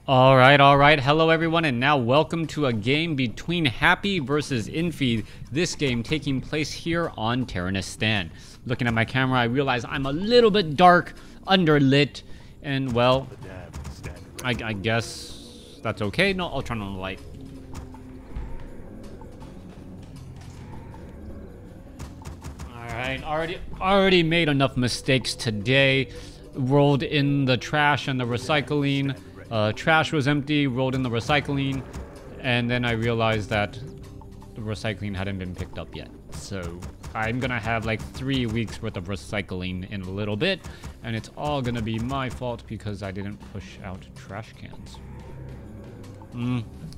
All right. Hello, everyone, and now welcome to a game between Happy versus Infi. This game taking place here on Terranistan. Looking at my camera, I realize I'm a little bit dark, underlit, and well, I guess that's okay. No, I'll turn on the light. All right, already made enough mistakes today. Rolled in the trash and the recycling. Trash was empty, rolled in the recycling, and then I realized that the recycling hadn't been picked up yet. So I'm gonna have like 3 weeks worth of recycling in a little bit, and it's all gonna be my fault because I didn't push out trash cans.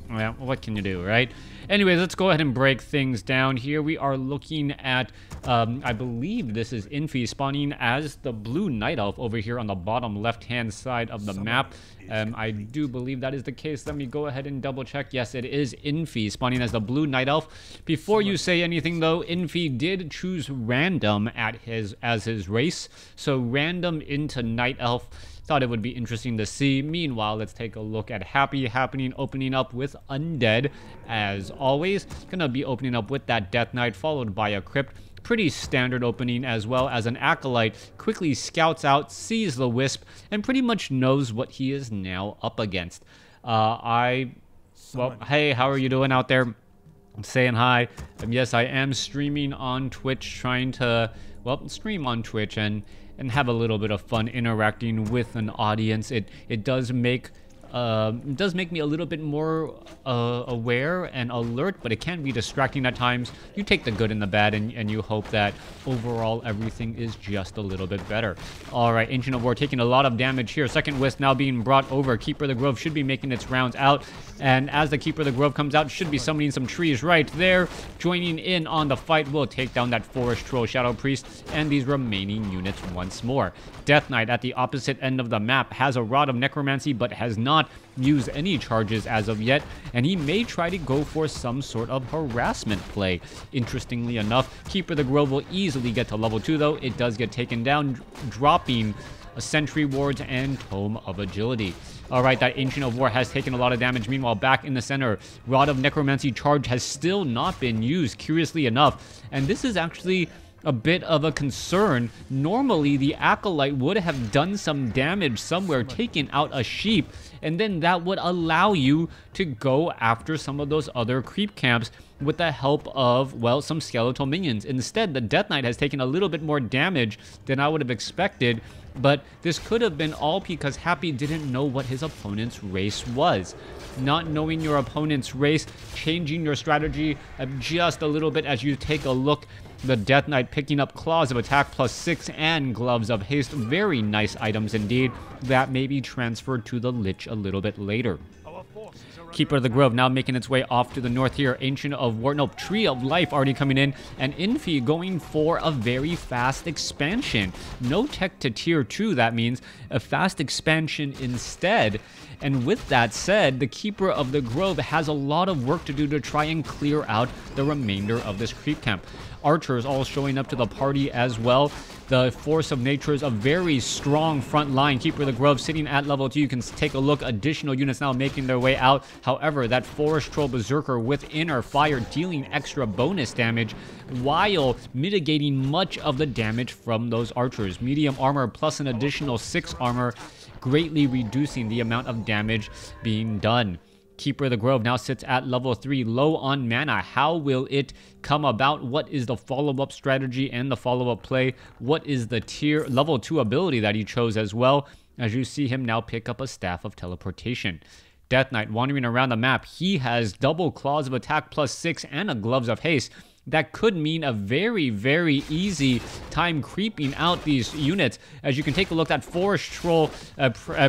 Well, what can you do, right? Anyways, let's go ahead and break things down here. We are looking at, I believe this is Infi spawning as the blue night elf over here on the bottom left-hand side of the map. I do believe that is the case. Let me go ahead and double check. Yes, it is Infi spawning as the blue night elf. Before you say anything though, Infi did choose random as his race. So random into night elf. Thought it would be interesting to see. Meanwhile, let's take a look at Happy opening up with Undead. As always, gonna be opening up with that Death Knight followed by a Crypt. Pretty standard opening, as well as an Acolyte quickly scouts out, sees the Wisp, and pretty much knows what he is now up against. Well, hey, how are you doing out there? I'm saying hi. Yes, I am streaming on Twitch, trying to, well, stream on Twitch and have a little bit of fun interacting with an audience. It does make me a little bit more aware and alert, but it can be distracting at times. You take the good and the bad, and you hope that overall everything is just a little bit better. All right, Ancient of War taking a lot of damage here. Second Wisp now being brought over. Keeper of the Grove should be making its rounds out, and as the Keeper of the Grove comes out, should be summoning some trees right there. Joining in on the fight will take down that Forest Troll, Shadow Priest, and these remaining units once more. Death Knight at the opposite end of the map has a Rod of Necromancy, but has not used any charges as of yet, and he may try to go for some sort of harassment play. Interestingly enough, Keeper of the Grove will easily get to level 2 though. It does get taken down, dropping a Sentry Wards and Tome of Agility. Alright, that Ancient of War has taken a lot of damage. Meanwhile, back in the center, Rod of Necromancy charge has still not been used, curiously enough, and this is actually a bit of a concern. Normally, the Acolyte would have done some damage somewhere, taken out a sheep, and then that would allow you to go after some of those other creep camps with the help of, well, some skeletal minions. Instead, the Death Knight has taken a little bit more damage than I would have expected, but this could have been all because Happy didn't know what his opponent's race was. Not knowing your opponent's race, changing your strategy just a little bit as you take a look. The Death Knight picking up Claws of Attack +6 and Gloves of Haste. Very nice items indeed that may be transferred to the Lich a little bit later. Keeper of the Grove now making its way off to the north here. Ancient of War, no, Tree of Life already coming in. And Infi going for a very fast expansion. No tech to tier 2, that means a fast expansion instead. And with that said, the Keeper of the Grove has a lot of work to do to try and clear out the remainder of this creep camp. Archers all showing up to the party as well. The Force of Nature is a very strong front line. Keeper of the Grove sitting at level 2. You can take a look. Additional units now making their way out. However, that Forest Troll Berserker with Inner Fire dealing extra bonus damage while mitigating much of the damage from those archers. Medium armor plus an additional 6 armor, greatly reducing the amount of damage being done. Keeper of the Grove now sits at level 3, low on mana. How will it come about? What is the follow-up strategy and the follow-up play? What is the tier level 2 ability that he chose as well? As you see him now pick up a Staff of Teleportation. Death Knight wandering around the map. He has double Claws of Attack +6 and a Gloves of Haste. That could mean a very, very easy time creeping out these units. As you can take a look, that Forest Troll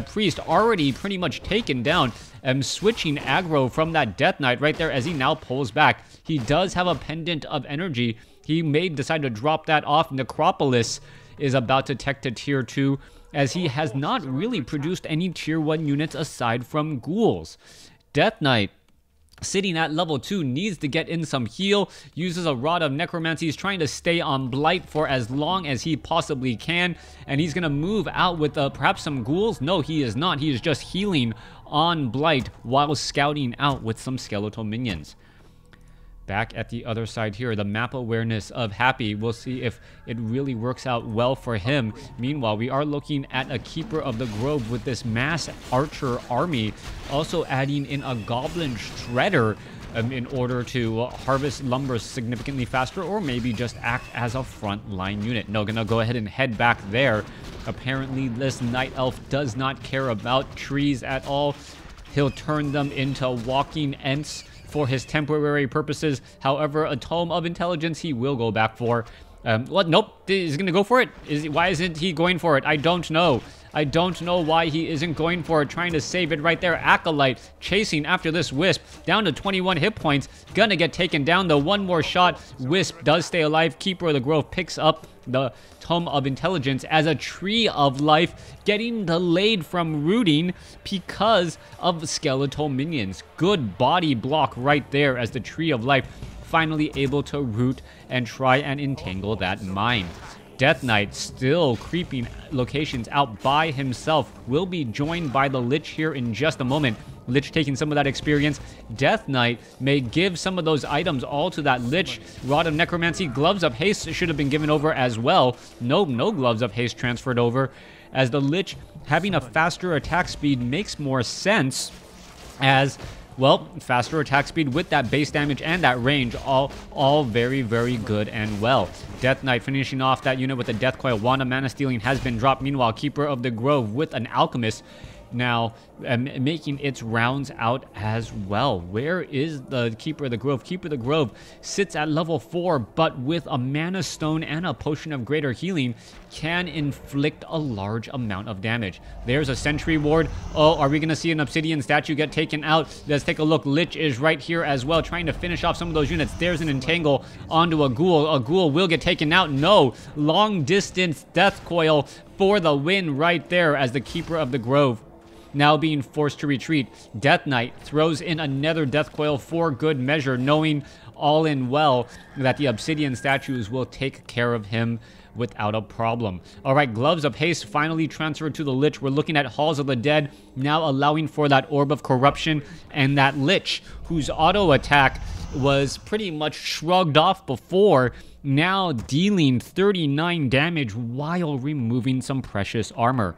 Priest already pretty much taken down. Switching aggro from that Death Knight right there as he now pulls back. He does have a Pendant of Energy. He may decide to drop that off. Necropolis is about to tech to tier 2 as he has not really produced any tier 1 units aside from ghouls. Death Knight sitting at level 2, needs to get in some heal, uses a Rod of Necromancy. He's trying to stay on Blight for as long as he possibly can, and he's going to move out with perhaps some ghouls. No, he is not. He is just healing on Blight while scouting out with some skeletal minions. Back at the other side here, the map awareness of Happy. We'll see if it really works out well for him. Meanwhile, we are looking at a Keeper of the Grove with this mass archer army, also adding in a Goblin Shredder in order to harvest lumber significantly faster, or maybe just act as a frontline unit. No, gonna go ahead and head back there. Apparently, this Night Elf does not care about trees at all. He'll turn them into walking Ents for his temporary purposes. However, a Tome of Intelligence he will go back for. What? Nope. He's going to go for it. Why isn't he going for it? I don't know. I don't know why he isn't going for it, trying to save it right there. Acolyte chasing after this Wisp, down to 21 hit points. Gonna get taken down, though. One more shot. Wisp does stay alive. Keeper of the Grove picks up the Tome of Intelligence as a Tree of Life, getting delayed from rooting because of skeletal minions. Good body block right there as the Tree of Life finally able to root and try and entangle that mine. Death Knight still creeping locations out by himself. Will be joined by the Lich here in just a moment. Lich taking some of that experience. Death Knight may give some of those items all to that Lich. Rod of Necromancy, Gloves of Haste should have been given over as well. No Gloves of Haste transferred over, as the Lich having a faster attack speed makes more sense, as well, faster attack speed with that base damage and that range, all very, very good and well. Death Knight finishing off that unit with a Death Coil. Wand of Mana Stealing has been dropped. Meanwhile, Keeper of the Grove with an Alchemist now making its rounds out as well. Where is the Keeper of the Grove? Keeper of the Grove sits at level 4, but with a Mana Stone and a Potion of Greater Healing can inflict a large amount of damage. There's a Sentry Ward. Oh, are we going to see an Obsidian statue get taken out? Let's take a look. Lich is right here as well, trying to finish off some of those units. There's an Entangle onto a Ghoul. A Ghoul will get taken out. No. Long distance Death Coil for the win right there, as the Keeper of the Grove now being forced to retreat. Death Knight throws in another Death Coil for good measure, knowing all in well that the Obsidian statues will take care of him without a problem. All right, Gloves of Haste finally transferred to the Lich. We're looking at Halls of the Dead, now allowing for that Orb of Corruption, and that Lich, whose auto attack was pretty much shrugged off before, now dealing 39 damage while removing some precious armor.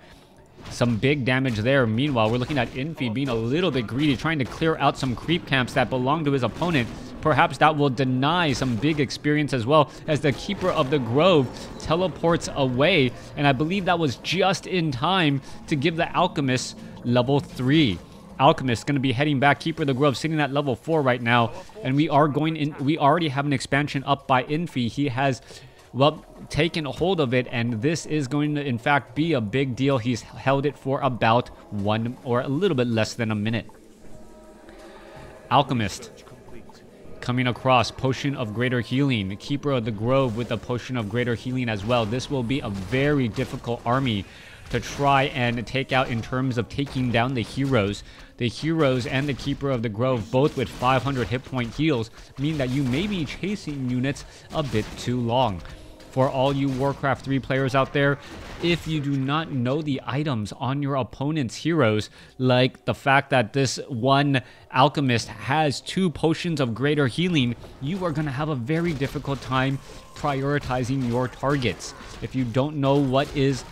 Some big damage there. Meanwhile, we're looking at Infi being a little bit greedy, trying to clear out some creep camps that belong to his opponent. Perhaps that will deny some big experience as well, as the Keeper of the Grove teleports away. And I believe that was just in time to give the Alchemist level 3. Alchemist going to be heading back. Keeper of the Grove sitting at level 4 right now. And we already have an expansion up by Infi. He has, well, taken hold of it, and this is going to in fact be a big deal. He's held it for about 1 or a little bit less than a minute. Alchemist coming across, Potion of Greater Healing. Keeper of the Grove with a Potion of Greater Healing as well. This will be a very difficult army to try and take out in terms of taking down the heroes. The heroes and the Keeper of the Grove, both with 500 hit point heals, mean that you may be chasing units a bit too long. For all you Warcraft 3 players out there, if you do not know the items on your opponent's heroes, like the fact that this one Alchemist has 2 Potions of Greater Healing, you are going to have a very difficult time prioritizing your targets. If you don't know what is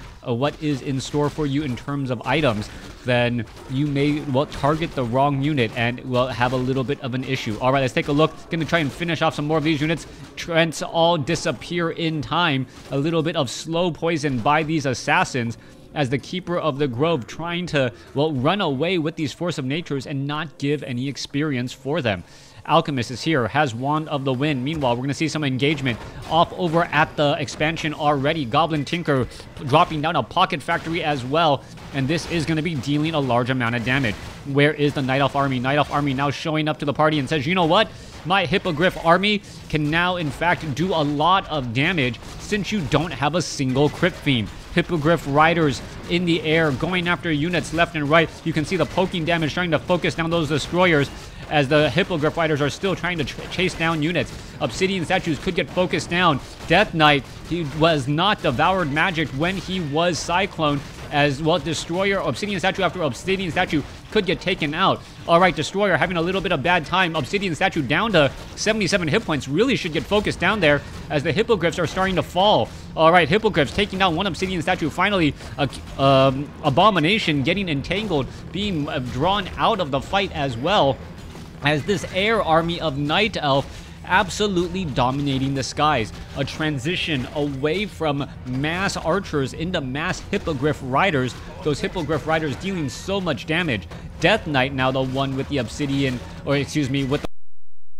in store for you in terms of items, then you may, well, target the wrong unit and will have a little bit of an issue. All right, let's take a look. Gonna try and finish off some more of these units. Trents all disappear in time. A little bit of slow poison by these assassins, as the Keeper of the Grove trying to, well, run away with these Force of Natures and not give any experience for them. Alchemist is here, has Wand of the Wind. Meanwhile, we're going to see some engagement off over at the expansion already. Goblin Tinker dropping down a Pocket Factory as well, and this is going to be dealing a large amount of damage. Where is the Night Elf army? Night Elf army now showing up to the party and says, you know what? My Hippogriff army can now, in fact, do a lot of damage since you don't have a single Crypt Fiend. Hippogriff Riders in the air, going after units left and right. You can see the poking damage trying to focus down those destroyers, as the Hippogriff Riders are still trying to chase down units. Obsidian Statues could get focused down. Death Knight, he was not devoured magic when he was Cyclone, as well. Destroyer, Obsidian Statue after Obsidian Statue could get taken out. All right, Destroyer having a little bit of bad time. Obsidian Statue down to 77 hit points. Really should get focused down there as the Hippogriffs are starting to fall. All right, Hippogriffs taking down one Obsidian Statue. Finally, Abomination getting entangled, being drawn out of the fight as well, as this air army of Night Elf absolutely dominating the skies. A transition away from mass archers into mass Hippogriff Riders. Those Hippogriff Riders dealing so much damage. Death Knight now the one with the Obsidian, or excuse me, with the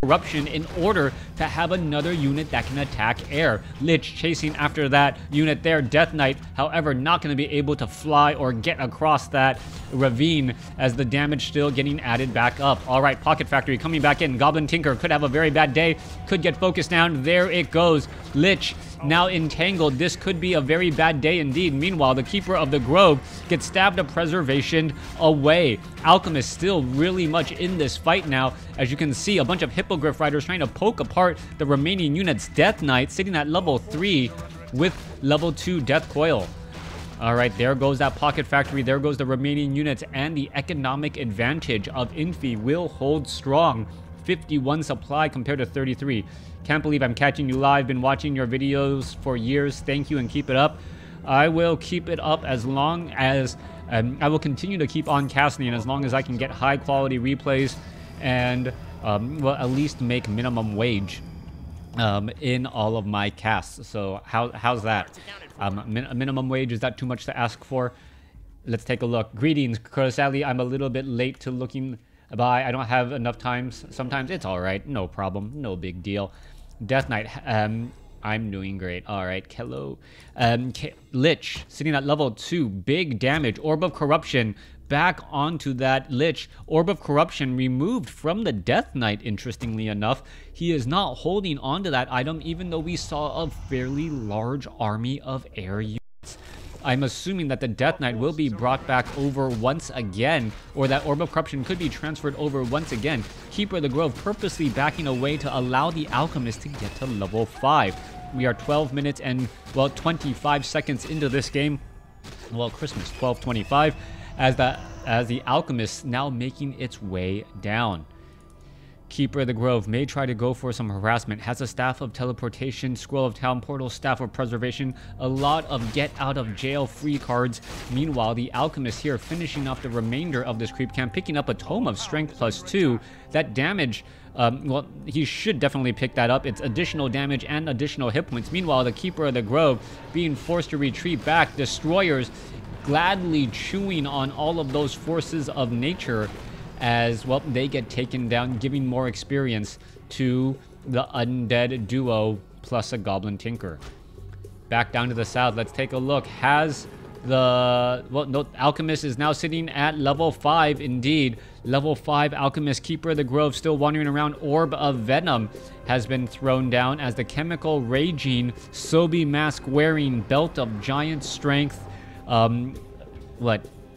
Corruption in order to have another unit that can attack air. Lich chasing after that unit there. Death Knight, however, not going to be able to fly or get across that ravine, as the damage still getting added back up. All right, Pocket Factory coming back in. Goblin Tinker could have a very bad day, could get focused down. There it goes. Lich now entangled. This could be a very bad day indeed. Meanwhile, the Keeper of the Grove gets stabbed of preservation away. Alchemist still really much in this fight now. As you can see, a bunch of Hippogriff Riders trying to poke apart the remaining units. Death Knight sitting at level 3 with level 2 Death Coil. All right, there goes that Pocket Factory. There goes the remaining units, and the economic advantage of Infi will hold strong. 51 supply compared to 33. Can't believe I'm catching you live. Been watching your videos for years. Thank you and keep it up. I will keep it up as long as I will continue to keep on casting as long as I can get high quality replays and well, at least make minimum wage in all of my casts. So how's that? Minimum wage, is that too much to ask for? Let's take a look. Greetings, sadly I'm a little bit late to looking by. I don't have enough time. Sometimes it's all right. No problem. No big deal. Death Knight, I'm doing great. All right, hello. Lich sitting at level 2, big damage. Orb of Corruption back onto that Lich. Orb of Corruption removed from the Death Knight, interestingly enough. He is not holding onto that item, even though we saw a fairly large army of air units. I'm assuming that the Death Knight will be brought back over once again, or that Orb of Corruption could be transferred over once again. Keeper of the Grove purposely backing away to allow the Alchemist to get to level 5. We are 12 minutes and, well, 25 seconds into this game. Well, Christmas, 12:25, as the Alchemist now making its way down. Keeper of the Grove may try to go for some harassment. Has a Staff of Teleportation, Scroll of Town Portal, Staff of Preservation, a lot of get out of jail free cards. Meanwhile, the Alchemist here finishing off the remainder of this creep camp, picking up a Tome of Strength +2. That damage, well, he should definitely pick that up. It's additional damage and additional hit points. Meanwhile, the Keeper of the Grove being forced to retreat back. Destroyers gladly chewing on all of those forces of nature, as well, they get taken down, giving more experience to the Undead duo plus a Goblin Tinker. Back down to the south, let's take a look. Has the, well, no, Alchemist is now sitting at level 5 indeed. Level 5 Alchemist, Keeper of the Grove still wandering around. Orb of Venom has been thrown down as the Chemical Raging, Sobi Mask wearing, Belt of Giant Strength,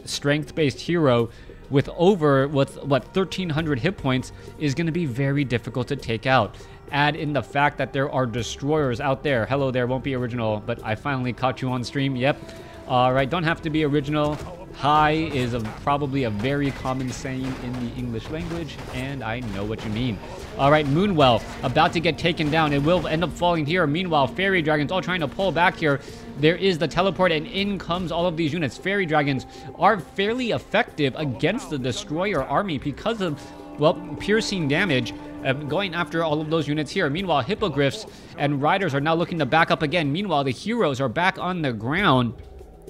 strength-based hero with over, what, 1,300 hit points is going to be very difficult to take out. Add in the fact that there are destroyers out there. Hello there, won't be original, but I finally caught you on stream. Yep. All right, don't have to be original. Hi is probably a very common saying in the English language, and I know what you mean. All right, Moonwell about to get taken down. It will end up falling here. Meanwhile, Fairy Dragons all trying to pull back here. There is the teleport, and in comes all of these units. Fairy Dragons are fairly effective against the Destroyer army because of, well, piercing damage, going after all of those units here. Meanwhile, Hippogriffs and Riders are now looking to back up again. Meanwhile, the heroes are back on the ground.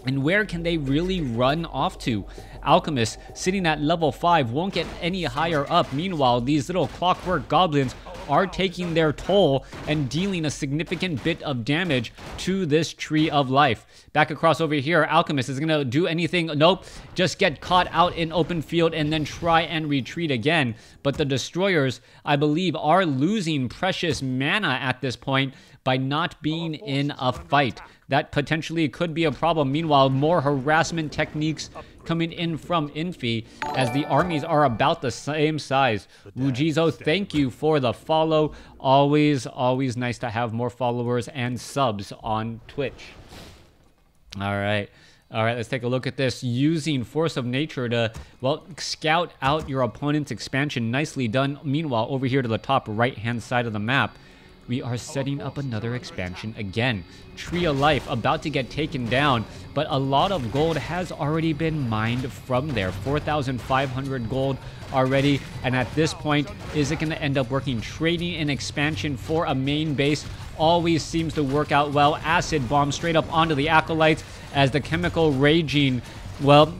And where can they really run off to? Alchemist sitting at level 5 won't get any higher up. Meanwhile, these little clockwork goblins are taking their toll and dealing a significant bit of damage to this Tree of Life. Back across over here, Alchemist is going to do anything. Nope, just get caught out in open field and then try and retreat again. But the Destroyers, I believe, are losing precious mana at this point. by not being in a fight. That potentially could be a problem. Meanwhile, more harassment techniques coming in from Infi as the armies are about the same size. Wujizo, thank you for the follow. Always nice to have more followers and subs on Twitch. All right, let's take a look at this. Using Force of Nature to, well, scout out your opponent's expansion. Nicely done. Meanwhile, over here to the top right-hand side of the map, we are setting up another expansion again. Tree of Life about to get taken down, but a lot of gold has already been mined from there. 4,500 gold already, and at this point, is it going to end up working? Trading an expansion for a main base always seems to work out well. Acid bomb straight up onto the Acolytes as the chemical raging, well,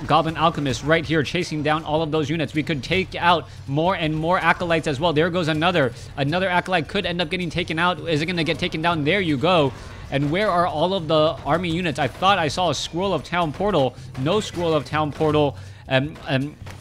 Goblin Alchemist right here chasing down all of those units. We could take out more and more Acolytes as well. There goes another Acolyte could end up getting taken out. Is it going to get taken down? There you go. And where are all of the army units? I thought I saw a Scroll of Town Portal. No Scroll of Town Portal.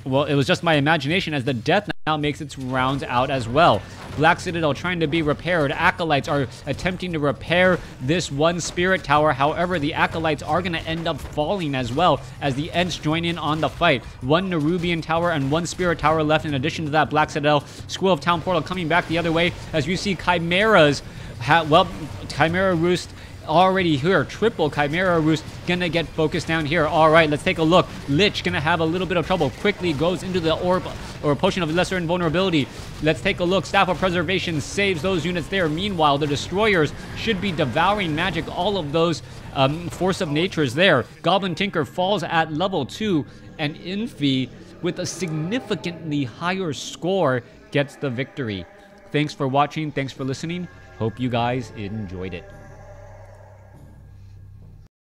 Well, it was just my imagination as the Death now makes its rounds out as well. Black Citadel trying to be repaired. Acolytes are attempting to repair this one Spirit Tower. However, the Acolytes are going to end up falling as well as the Ents join in on the fight. One Nerubian Tower and one Spirit Tower left. In addition to that, Black Citadel, Scroll of Town Portal coming back the other way as you see Chimeras. Chimera Roost already here. Triple Chimera Roost gonna get focused down here. All right, let's take a look. Lich gonna have a little bit of trouble. Quickly goes into the orb or Potion of Lesser Invulnerability. Let's take a look. Staff of Preservation saves those units there. Meanwhile, the Destroyers should be devouring magic. All of those Force of Natures there. Goblin Tinker falls at level 2, and Infi, with a significantly higher score, gets the victory. Thanks for watching. Thanks for listening. Hope you guys enjoyed it.